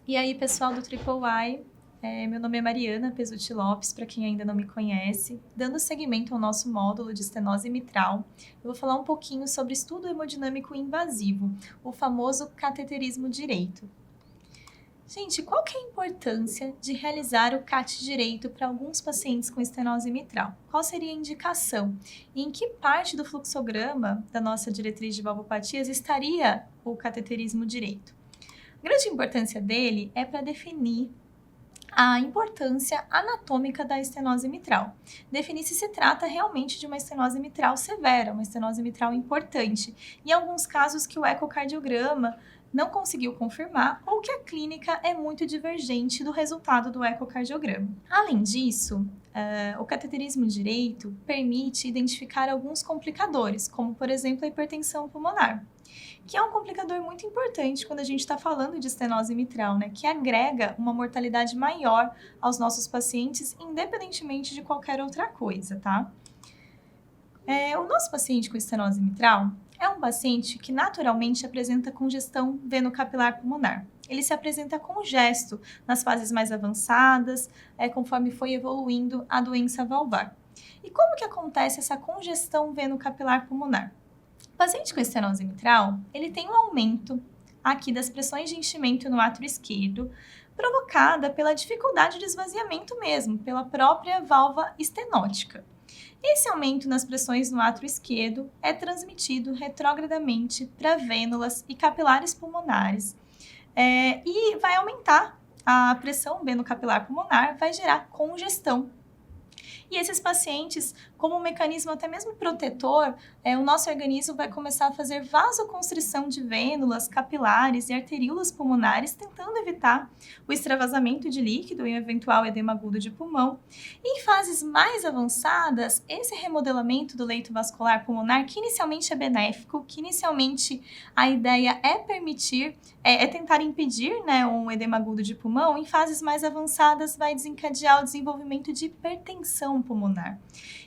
E aí, pessoal do Triple Y, meu nome é Mariana Pesutti Lopes, para quem ainda não me conhece. Dando seguimento ao nosso módulo de estenose mitral, eu vou falar um pouquinho sobre estudo hemodinâmico invasivo, o famoso cateterismo direito. Gente, qual que é a importância de realizar o CAT direito para alguns pacientes com estenose mitral? Qual seria a indicação? E em que parte do fluxograma da nossa diretriz de valvopatias estaria o cateterismo direito? A grande importância dele é para definir a importância anatômica da estenose mitral. Definir se trata realmente de uma estenose mitral severa, uma estenose mitral importante. Em alguns casos que o ecocardiograma não conseguiu confirmar ou que a clínica é muito divergente do resultado do ecocardiograma. Além disso, o cateterismo direito permite identificar alguns complicadores, como por exemplo a hipertensão pulmonar, que é um complicador muito importante quando a gente está falando de estenose mitral, né? Que agrega uma mortalidade maior aos nossos pacientes, independentemente de qualquer outra coisa, tá? O nosso paciente com estenose mitral é um paciente que naturalmente apresenta congestão venocapilar pulmonar. Ele se apresenta congesto nas fases mais avançadas, conforme foi evoluindo a doença valvar. E como que acontece essa congestão venocapilar pulmonar? O paciente com estenose mitral, ele tem um aumento aqui das pressões de enchimento no átrio esquerdo, provocada pela dificuldade de esvaziamento mesmo, pela própria válvula estenótica. Esse aumento nas pressões no átrio esquerdo é transmitido retrogradamente para vênulas e capilares pulmonares e vai aumentar a pressão venocapilar pulmonar, vai gerar congestão. E esses pacientes, como um mecanismo até mesmo protetor, o nosso organismo vai começar a fazer vasoconstrição de vênulas, capilares e arteríolas pulmonares, tentando evitar o extravasamento de líquido e o eventual edema agudo de pulmão. E em fases mais avançadas, esse remodelamento do leito vascular pulmonar, que inicialmente é benéfico, que inicialmente a ideia é permitir, tentar impedir, né, um edema agudo de pulmão, em fases mais avançadas vai desencadear o desenvolvimento de hipertensão pulmonar.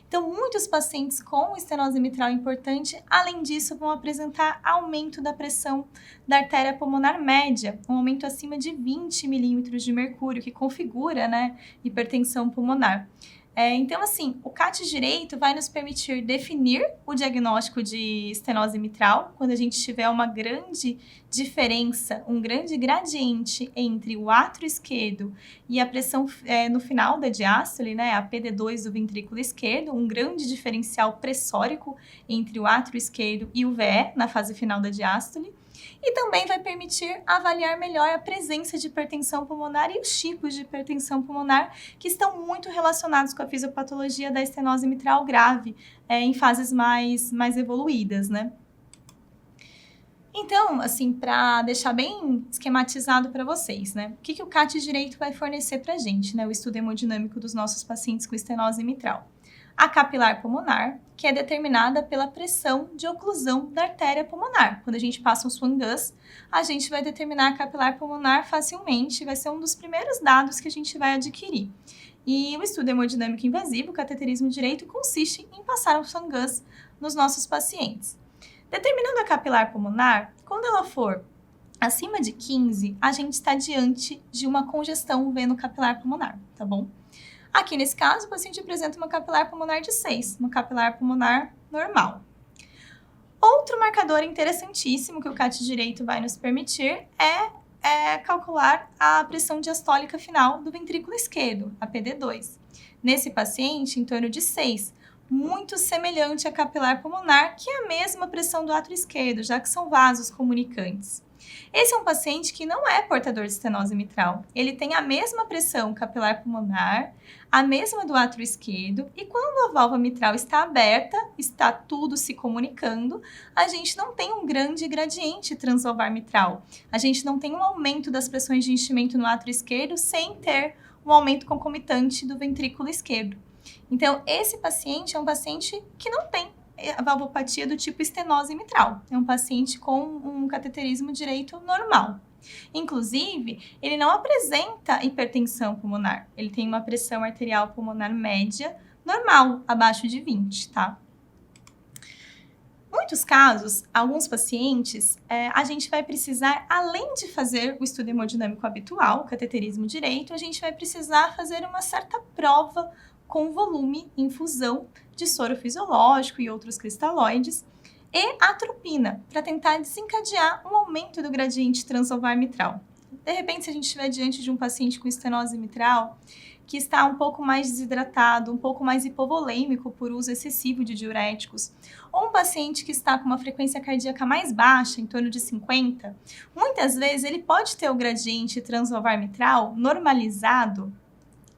Então, muitos pacientes com estenose mitral importante, além disso, vão apresentar aumento da pressão da artéria pulmonar média, um aumento acima de 20 milímetros de mercúrio, que configura, né, hipertensão pulmonar. Então, assim, o CAT direito vai nos permitir definir o diagnóstico de estenose mitral, quando a gente tiver uma grande diferença, um grande gradiente entre o átrio esquerdo e a pressão no final da diástole, né, a PD2 do ventrículo esquerdo, um grande diferencial pressórico entre o átrio esquerdo e o VE na fase final da diástole. E também vai permitir avaliar melhor a presença de hipertensão pulmonar e os tipos de hipertensão pulmonar que estão muito relacionados com a fisiopatologia da estenose mitral grave em fases mais evoluídas, né? Então, assim, para deixar bem esquematizado para vocês, né? O que o CAT direito vai fornecer para a gente, né? O estudo hemodinâmico dos nossos pacientes com estenose mitral. A capilar pulmonar, que é determinada pela pressão de oclusão da artéria pulmonar. Quando a gente passa um Swan Gus, a gente vai determinar a capilar pulmonar facilmente, vai ser um dos primeiros dados que a gente vai adquirir. E o estudo hemodinâmico invasivo, o cateterismo direito, consiste em passar um Swan Gus nos nossos pacientes. Determinando a capilar pulmonar, quando ela for acima de 15, a gente está diante de uma congestão venocapilar pulmonar, tá bom? Aqui nesse caso, o paciente apresenta uma capilar pulmonar de 6, uma capilar pulmonar normal. Outro marcador interessantíssimo que o CAT direito vai nos permitir é calcular a pressão diastólica final do ventrículo esquerdo, a PD2. Nesse paciente, em torno de 6, muito semelhante à capilar pulmonar, que é a mesma pressão do átrio esquerdo, já que são vasos comunicantes. Esse é um paciente que não é portador de estenose mitral. Ele tem a mesma pressão capilar pulmonar, a mesma do átrio esquerdo, e quando a válvula mitral está aberta, está tudo se comunicando, a gente não tem um grande gradiente transvalvar mitral. A gente não tem um aumento das pressões de enchimento no átrio esquerdo sem ter um aumento concomitante do ventrículo esquerdo. Então, esse paciente é um paciente que não tem a valvopatia do tipo estenose mitral. É um paciente com um cateterismo direito normal. Inclusive, ele não apresenta hipertensão pulmonar. Ele tem uma pressão arterial pulmonar média normal, abaixo de 20, tá? muitos casos, alguns pacientes, a gente vai precisar, além de fazer o estudo hemodinâmico habitual, o cateterismo direito, a gente vai precisar fazer uma certa prova com volume, infusão de soro fisiológico e outros cristalóides, e atropina, para tentar desencadear um aumento do gradiente transovar mitral. De repente, se a gente estiver diante de um paciente com estenose mitral, que está um pouco mais desidratado, um pouco mais hipovolêmico por uso excessivo de diuréticos, ou um paciente que está com uma frequência cardíaca mais baixa, em torno de 50, muitas vezes ele pode ter o gradiente transovar mitral normalizado,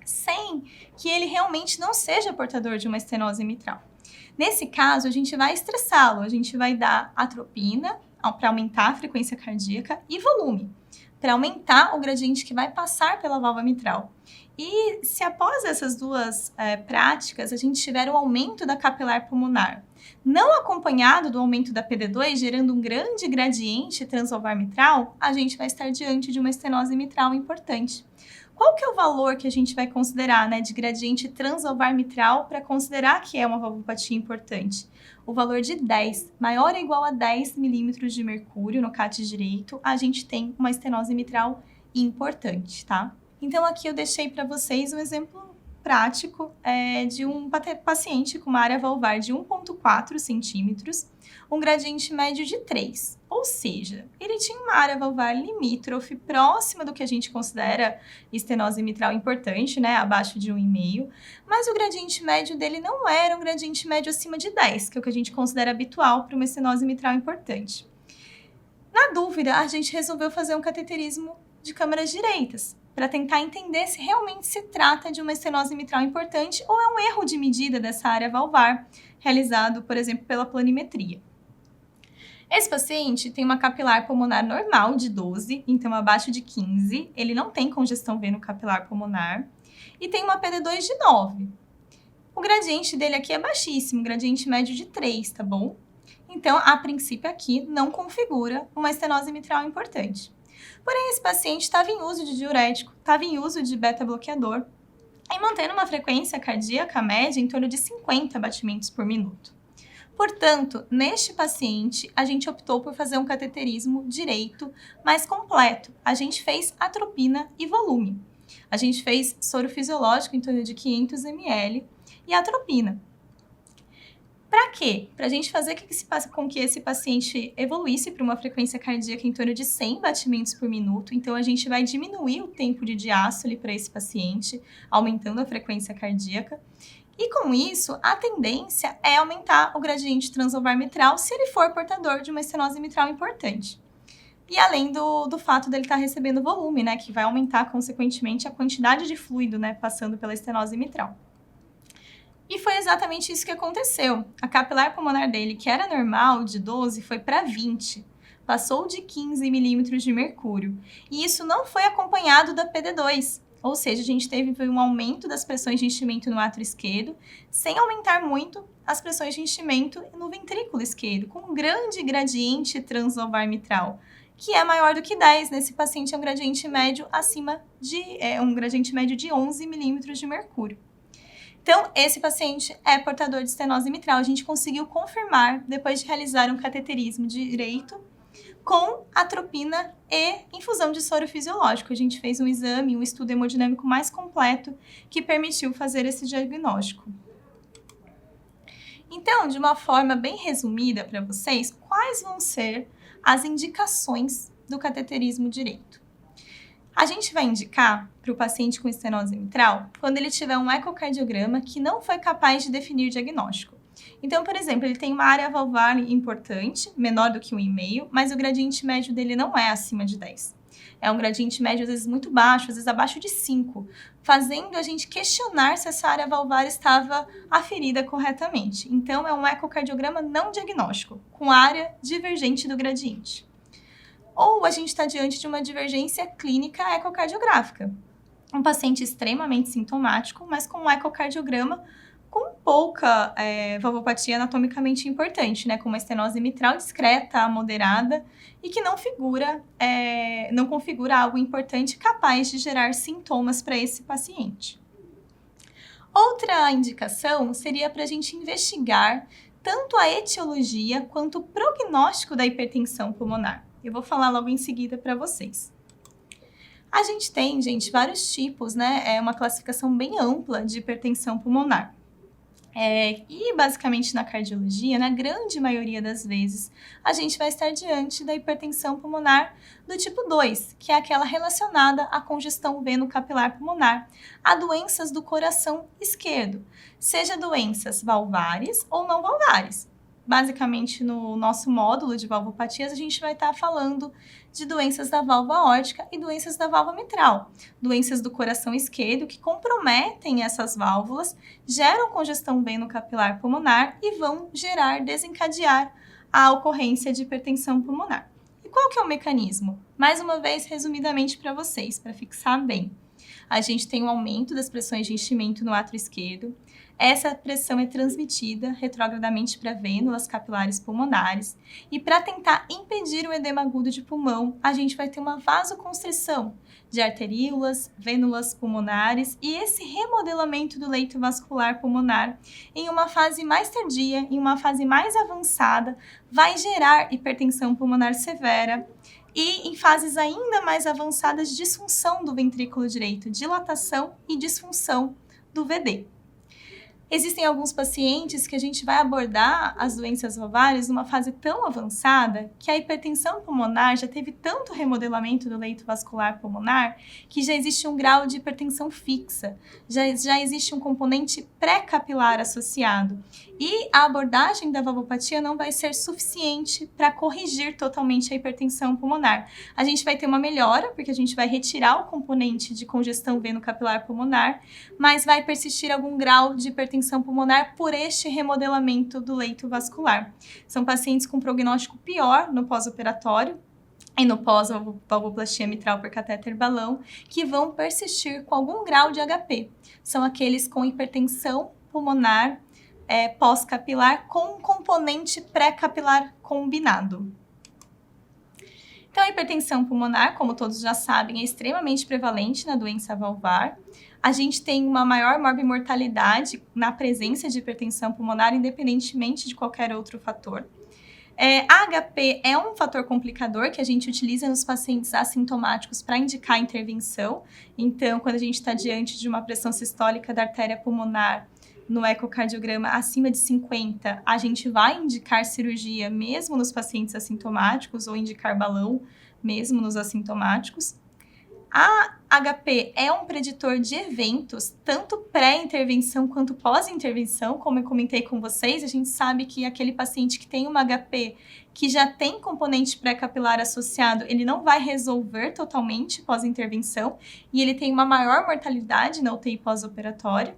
sem que ele realmente não seja portador de uma estenose mitral. Nesse caso, a gente vai estressá-lo, a gente vai dar atropina para aumentar a frequência cardíaca e volume, para aumentar o gradiente que vai passar pela válvula mitral. E se após essas duas práticas a gente tiver um aumento da capilar pulmonar, não acompanhado do aumento da PD2, gerando um grande gradiente transovar mitral, a gente vai estar diante de uma estenose mitral importante. Qual que é o valor que a gente vai considerar, de gradiente transovar mitral para considerar que é uma valvopatia importante? O valor de 10, maior ou igual a 10 milímetros de mercúrio no CAT direito, a gente tem uma estenose mitral importante, tá? Então, aqui eu deixei para vocês um exemplo prático de um paciente com uma área valvar de 1,4 centímetros, um gradiente médio de 3. Ou seja, ele tinha uma área valvar limítrofe próxima do que a gente considera estenose mitral importante, abaixo de 1,5, mas o gradiente médio dele não era um gradiente médio acima de 10, que é o que a gente considera habitual para uma estenose mitral importante. Na dúvida, a gente resolveu fazer um cateterismo de câmaras direitas, para tentar entender se realmente se trata de uma estenose mitral importante ou é um erro de medida dessa área valvar, realizado, por exemplo, pela planimetria. Esse paciente tem uma capilar pulmonar normal de 12, então abaixo de 15, ele não tem congestão veno-capilar pulmonar, e tem uma PD2 de 9. O gradiente dele aqui é baixíssimo, gradiente médio de 3, tá bom? Então, a princípio aqui, não configura uma estenose mitral importante. Porém, esse paciente estava em uso de diurético, estava em uso de beta-bloqueador e mantendo uma frequência cardíaca média em torno de 50 batimentos por minuto. Portanto, neste paciente, a gente optou por fazer um cateterismo direito mais completo. A gente fez atropina e volume. A gente fez soro fisiológico em torno de 500 ml e atropina. Para quê? Para a gente fazer com que esse paciente evoluísse para uma frequência cardíaca em torno de 100 batimentos por minuto. Então, a gente vai diminuir o tempo de diástole para esse paciente, aumentando a frequência cardíaca. E com isso, a tendência é aumentar o gradiente transovar mitral se ele for portador de uma estenose mitral importante. E além do fato dele estar recebendo volume, que vai aumentar, consequentemente, a quantidade de fluido, passando pela estenose mitral. E foi exatamente isso que aconteceu. A capilar pulmonar dele, que era normal, de 12, foi para 20. Passou de 15 milímetros de mercúrio. E isso não foi acompanhado da PD2. Ou seja, a gente teve um aumento das pressões de enchimento no átrio esquerdo, sem aumentar muito as pressões de enchimento no ventrículo esquerdo, com um grande gradiente transovar mitral, que é maior do que 10. Nesse paciente é um gradiente médio de 11 milímetros de mercúrio. Então, esse paciente é portador de estenose mitral. A gente conseguiu confirmar depois de realizar um cateterismo direito com atropina e infusão de soro fisiológico. A gente fez um exame, um estudo hemodinâmico mais completo que permitiu fazer esse diagnóstico. Então, de uma forma bem resumida para vocês, quais vão ser as indicações do cateterismo direito? A gente vai indicar para o paciente com estenose mitral quando ele tiver um ecocardiograma que não foi capaz de definir diagnóstico. Então, por exemplo, ele tem uma área valvar importante, menor do que 1,5, mas o gradiente médio dele não é acima de 10. É um gradiente médio, às vezes, muito baixo, às vezes abaixo de 5, fazendo a gente questionar se essa área valvar estava aferida corretamente. Então, é um ecocardiograma não diagnóstico, com área divergente do gradiente. Ou a gente está diante de uma divergência clínica ecocardiográfica. Um paciente extremamente sintomático, mas com um ecocardiograma com pouca valvopatia anatomicamente importante, com uma estenose mitral discreta, moderada, e que não configura algo importante capaz de gerar sintomas para esse paciente. Outra indicação seria para a gente investigar tanto a etiologia quanto o prognóstico da hipertensão pulmonar. Eu vou falar logo em seguida para vocês. A gente tem, gente, vários tipos, né? É uma classificação bem ampla de hipertensão pulmonar. E basicamente na cardiologia, na grande maioria das vezes, a gente vai estar diante da hipertensão pulmonar do tipo 2, que é aquela relacionada à congestão veno-capilar pulmonar, a doenças do coração esquerdo, seja doenças valvares ou não valvares. Basicamente, no nosso módulo de valvopatias, a gente vai estar falando de doenças da válvula aórtica e doenças da válvula mitral, doenças do coração esquerdo que comprometem essas válvulas, geram congestão veno-capilar pulmonar e vão desencadear a ocorrência de hipertensão pulmonar. E qual que é o mecanismo? Mais uma vez, resumidamente para vocês, para fixar bem. A gente tem um aumento das pressões de enchimento no átrio esquerdo. Essa pressão é transmitida retrogradamente para vênulas capilares pulmonares. E para tentar impedir o edema agudo de pulmão, a gente vai ter uma vasoconstrição de arteríolas, vênulas pulmonares e esse remodelamento do leito vascular pulmonar em uma fase mais tardia, em uma fase mais avançada, vai gerar hipertensão pulmonar severa. E em fases ainda mais avançadas, disfunção do ventrículo direito, dilatação e disfunção do VD. Existem alguns pacientes que a gente vai abordar as doenças valvares numa fase tão avançada que a hipertensão pulmonar já teve tanto remodelamento do leito vascular pulmonar que já existe um grau de hipertensão fixa, já existe um componente pré-capilar associado. E a abordagem da valvopatia não vai ser suficiente para corrigir totalmente a hipertensão pulmonar. A gente vai ter uma melhora, porque a gente vai retirar o componente de congestão veno-capilar pulmonar, mas vai persistir algum grau de hipertensão pulmonar por este remodelamento do leito vascular. São pacientes com prognóstico pior no pós-operatório e no pós-valvoplastia mitral por catéter balão, que vão persistir com algum grau de HP. São aqueles com hipertensão pulmonar pós-capilar com um componente pré-capilar combinado. Então, a hipertensão pulmonar, como todos já sabem, é extremamente prevalente na doença valvar. A gente tem uma maior morbimortalidade na presença de hipertensão pulmonar, independentemente de qualquer outro fator. A HP é um fator complicador que a gente utiliza nos pacientes assintomáticos para indicar intervenção. Então, quando a gente está diante de uma pressão sistólica da artéria pulmonar, no ecocardiograma acima de 50, a gente vai indicar cirurgia mesmo nos pacientes assintomáticos ou indicar balão mesmo nos assintomáticos. A HP é um preditor de eventos, tanto pré-intervenção quanto pós-intervenção, como eu comentei com vocês. A gente sabe que aquele paciente que tem uma HP que já tem componente pré-capilar associado, ele não vai resolver totalmente pós-intervenção e ele tem uma maior mortalidade na UTI pós-operatório.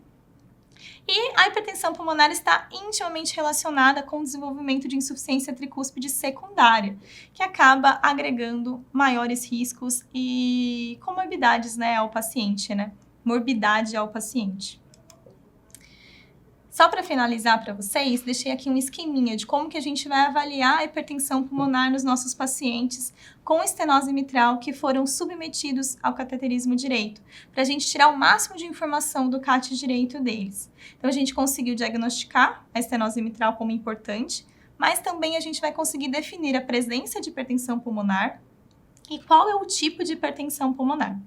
E a hipertensão pulmonar está intimamente relacionada com o desenvolvimento de insuficiência tricúspide secundária, que acaba agregando maiores riscos e comorbidades, ao paciente, morbidade ao paciente. Só para finalizar para vocês, deixei aqui um esqueminha de como que a gente vai avaliar a hipertensão pulmonar nos nossos pacientes com estenose mitral que foram submetidos ao cateterismo direito, para a gente tirar o máximo de informação do CAT direito deles. Então, a gente conseguiu diagnosticar a estenose mitral como importante, mas também a gente vai conseguir definir a presença de hipertensão pulmonar e qual é o tipo de hipertensão pulmonar.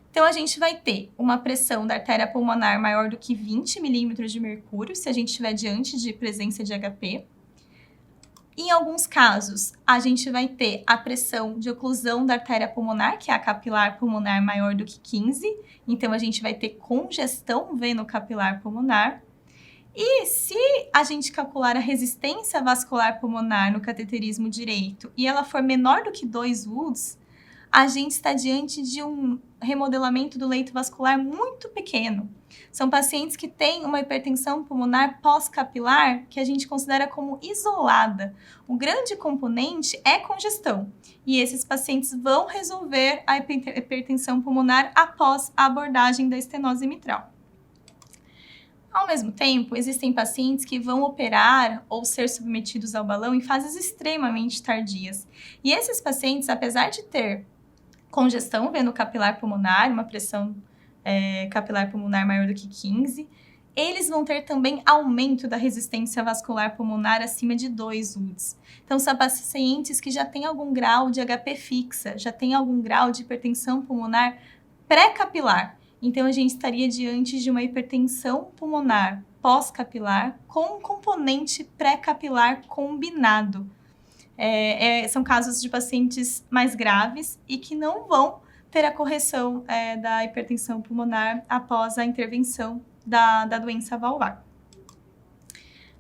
Então, a gente vai ter uma pressão da artéria pulmonar maior do que 20 milímetros de mercúrio, se a gente estiver diante de presença de HP. Em alguns casos, a gente vai ter a pressão de oclusão da artéria pulmonar, que é a capilar pulmonar maior do que 15. Então, a gente vai ter congestão veno-capilar pulmonar. E se a gente calcular a resistência vascular pulmonar no cateterismo direito e ela for menor do que 2 Woods, a gente está diante de um remodelamento do leito vascular muito pequeno. São pacientes que têm uma hipertensão pulmonar pós-capilar que a gente considera como isolada. O grande componente é congestão. E esses pacientes vão resolver a hipertensão pulmonar após a abordagem da estenose mitral. Ao mesmo tempo, existem pacientes que vão operar ou ser submetidos ao balão em fases extremamente tardias. E esses pacientes, apesar de ter congestão veno-capilar pulmonar, uma pressão capilar pulmonar maior do que 15, eles vão ter também aumento da resistência vascular pulmonar acima de 2 UDS. Então, são pacientes que já têm algum grau de HP fixa, já têm algum grau de hipertensão pulmonar pré-capilar. Então, a gente estaria diante de uma hipertensão pulmonar pós-capilar com um componente pré-capilar combinado. São casos de pacientes mais graves e que não vão ter a correção da hipertensão pulmonar após a intervenção da doença valvar.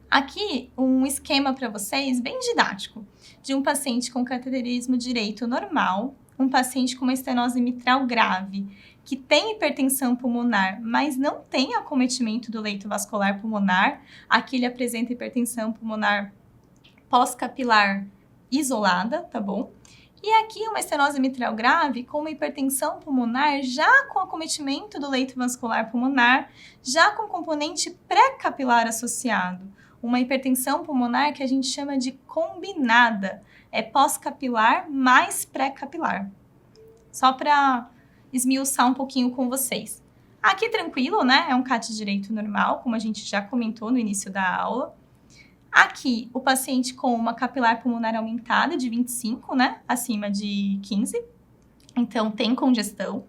Aqui, um esquema para vocês bem didático de um paciente com cateterismo direito normal, um paciente com uma estenose mitral grave, que tem hipertensão pulmonar, mas não tem acometimento do leito vascular pulmonar. Aqui ele apresenta hipertensão pulmonar pós-capilar isolada, tá bom? E aqui uma estenose mitral grave com uma hipertensão pulmonar já com acometimento do leito vascular pulmonar, já com componente pré-capilar associado. Uma hipertensão pulmonar que a gente chama de combinada, é pós-capilar mais pré-capilar. Só para esmiuçar um pouquinho com vocês. Aqui tranquilo, né? É um CAT direito normal, como a gente já comentou no início da aula. Aqui, o paciente com uma capilar pulmonar aumentada de 25, né? Acima de 15. Então, tem congestão.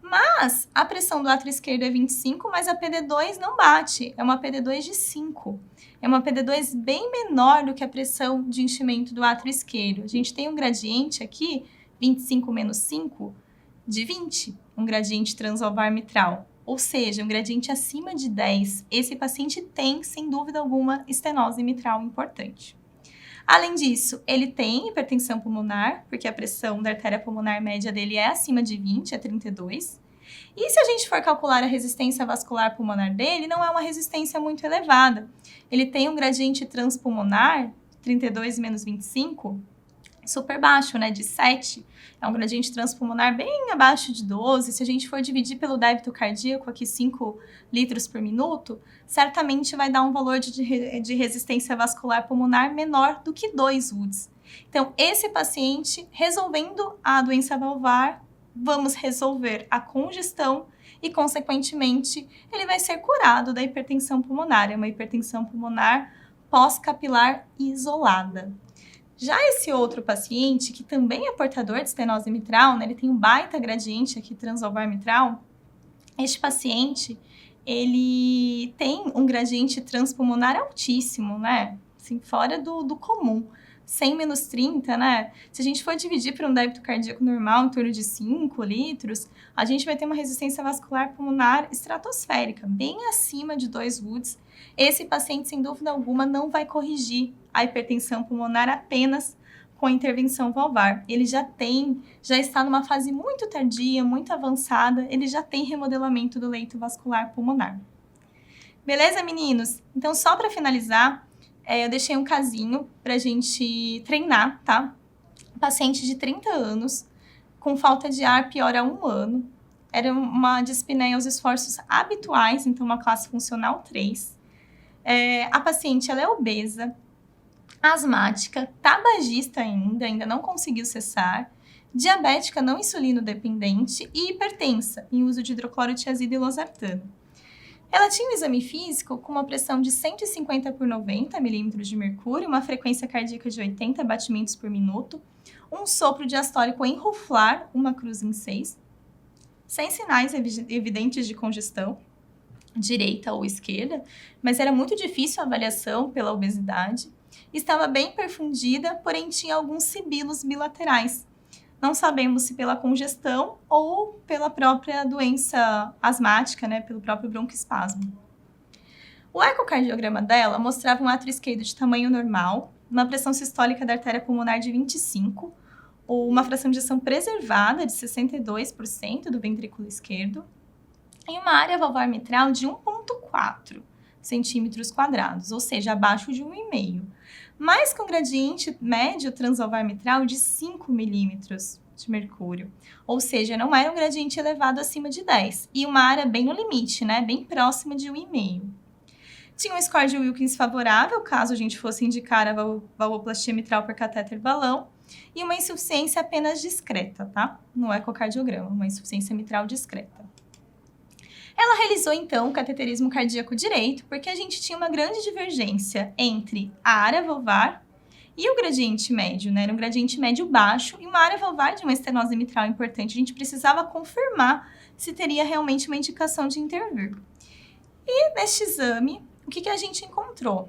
Mas a pressão do átrio esquerdo é 25, mas a PD2 não bate. É uma PD2 de 5. É uma PD2 bem menor do que a pressão de enchimento do átrio esquerdo. A gente tem um gradiente aqui, 25 menos 5, de 20. Um gradiente transalvar mitral. Ou seja, um gradiente acima de 10. Esse paciente tem, sem dúvida alguma, estenose mitral importante. Além disso, ele tem hipertensão pulmonar, porque a pressão da artéria pulmonar média dele é acima de 20, é 32. E se a gente for calcular a resistência vascular pulmonar dele, não é uma resistência muito elevada. Ele tem um gradiente transpulmonar, 32 menos 25, super baixo, né, de 7. É um gradiente transpulmonar bem abaixo de 12. Se a gente for dividir pelo débito cardíaco, aqui 5 litros por minuto, certamente vai dar um valor de resistência vascular pulmonar menor do que 2 UDS. Então, esse paciente, resolvendo a doença valvar, vamos resolver a congestão e, consequentemente, ele vai ser curado da hipertensão pulmonar. É uma hipertensão pulmonar pós-capilar isolada. Já esse outro paciente, que também é portador de estenose mitral, né, ele tem um baita gradiente aqui transalvar mitral, este paciente, ele tem um gradiente transpulmonar altíssimo, né, assim, fora do comum. 100 menos 30, né? Se a gente for dividir por um débito cardíaco normal, em torno de 5 litros, a gente vai ter uma resistência vascular pulmonar estratosférica, bem acima de 2 UDS. Esse paciente, sem dúvida alguma, não vai corrigir a hipertensão pulmonar apenas com a intervenção valvar. Ele já está numa fase muito tardia, muito avançada, ele já tem remodelamento do leito vascular pulmonar. Beleza, meninos? Então, só para finalizar, eu deixei um casinho pra gente treinar, tá? Paciente de 30 anos, com falta de ar pior há 1 ano. Era uma dispneia aos esforços habituais, então uma classe funcional 3. A paciente, ela é obesa, asmática, tabagista ainda não conseguiu cessar, diabética não insulino dependente e hipertensa, em uso de hidroclorotiazida e losartano. Ela tinha um exame físico com uma pressão de 150 por 90 milímetros de mercúrio, uma frequência cardíaca de 80 batimentos por minuto, um sopro diastólico enruflar, uma cruz em 6, sem sinais evidentes de congestão, direita ou esquerda, mas era muito difícil a avaliação pela obesidade. Estava bem perfundida, porém tinha alguns sibilos bilaterais. Não sabemos se pela congestão ou pela própria doença asmática, né, pelo próprio broncoespasmo. O ecocardiograma dela mostrava um átrio esquerdo de tamanho normal, uma pressão sistólica da artéria pulmonar de 25, ou uma fração de ejeção preservada de 62% do ventrículo esquerdo, e uma área valvar mitral de 1,4 centímetros quadrados, ou seja, abaixo de 1,5, mas com gradiente médio transalvar mitral de 5 milímetros de mercúrio, ou seja, não era um gradiente elevado acima de 10, e uma área bem no limite, né, bem próxima de 1,5. Tinha um score de Wilkins favorável, caso a gente fosse indicar a valvoplastia mitral por catéter balão, e uma insuficiência apenas discreta, tá? No ecocardiograma, uma insuficiência mitral discreta. Ela realizou, então, o cateterismo cardíaco direito, porque a gente tinha uma grande divergência entre a área valvar e o gradiente médio, né? Era um gradiente médio baixo e uma área valvar de uma estenose mitral importante. A gente precisava confirmar se teria realmente uma indicação de intervir. E neste exame, o que a gente encontrou?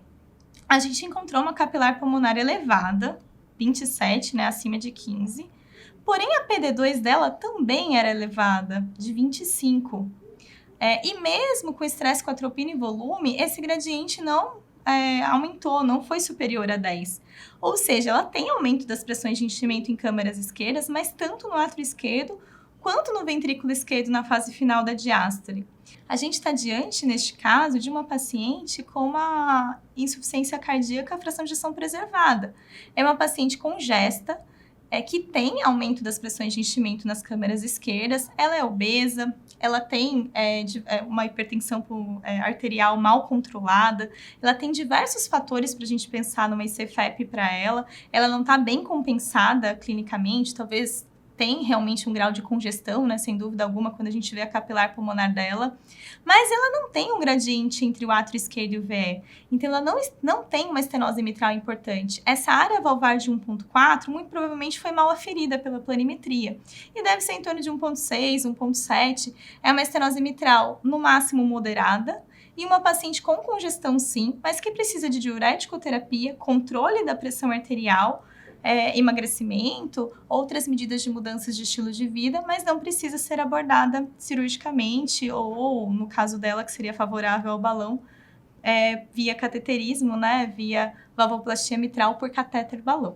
A gente encontrou uma capilar pulmonar elevada, 27, né, acima de 15. Porém, a PD2 dela também era elevada, de 25. E mesmo com estresse com atropina e volume, esse gradiente não aumentou, não foi superior a 10. Ou seja, ela tem aumento das pressões de enchimento em câmaras esquerdas, mas tanto no átrio esquerdo quanto no ventrículo esquerdo na fase final da diástole. A gente está diante, neste caso, de uma paciente com uma insuficiência cardíaca à fração de ejeção preservada. É uma paciente congesta, que tem aumento das pressões de enchimento nas câmaras esquerdas, ela é obesa, ela tem uma hipertensão arterial mal controlada, ela tem diversos fatores para a gente pensar numa ICFEP para ela não está bem compensada clinicamente, talvez tem realmente um grau de congestão, né, sem dúvida alguma, quando a gente vê a capilar pulmonar dela, mas ela não tem um gradiente entre o átrio esquerdo e o VE, então ela não tem uma estenose mitral importante. Essa área valvar de 1.4 muito provavelmente foi mal aferida pela planimetria, e deve ser em torno de 1.6, 1.7, é uma estenose mitral no máximo moderada, e uma paciente com congestão sim, mas que precisa de diurético terapia, controle da pressão arterial, emagrecimento, outras medidas de mudanças de estilo de vida, mas não precisa ser abordada cirurgicamente ou, no caso dela, que seria favorável ao balão, via cateterismo, né, via valvoplastia mitral por catéter balão.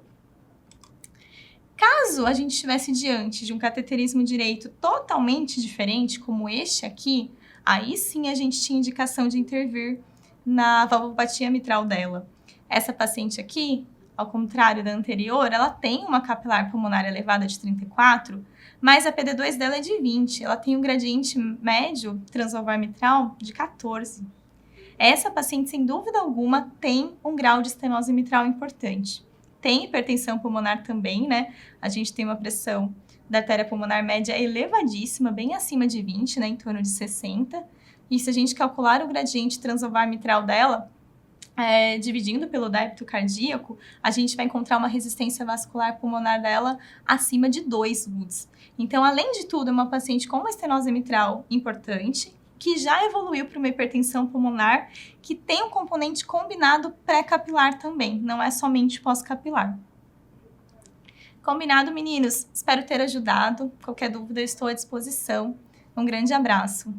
Caso a gente estivesse diante de um cateterismo direito totalmente diferente, como este aqui, aí sim a gente tinha indicação de intervir na valvopatia mitral dela. Essa paciente aqui, ao contrário da anterior, ela tem uma capilar pulmonar elevada de 34, mas a PD2 dela é de 20. Ela tem um gradiente médio transvalvar mitral de 14. Essa paciente, sem dúvida alguma, tem um grau de estenose mitral importante. Tem hipertensão pulmonar também, né? A gente tem uma pressão da artéria pulmonar média elevadíssima, bem acima de 20, né? Em torno de 60. E se a gente calcular o gradiente transvalvar mitral dela, dividindo pelo débito cardíaco, a gente vai encontrar uma resistência vascular pulmonar dela acima de 2 Woods. Então, além de tudo, é uma paciente com uma estenose mitral importante, que já evoluiu para uma hipertensão pulmonar, que tem um componente combinado pré-capilar também, não é somente pós-capilar. Combinado, meninos? Espero ter ajudado. Qualquer dúvida, eu estou à disposição. Um grande abraço.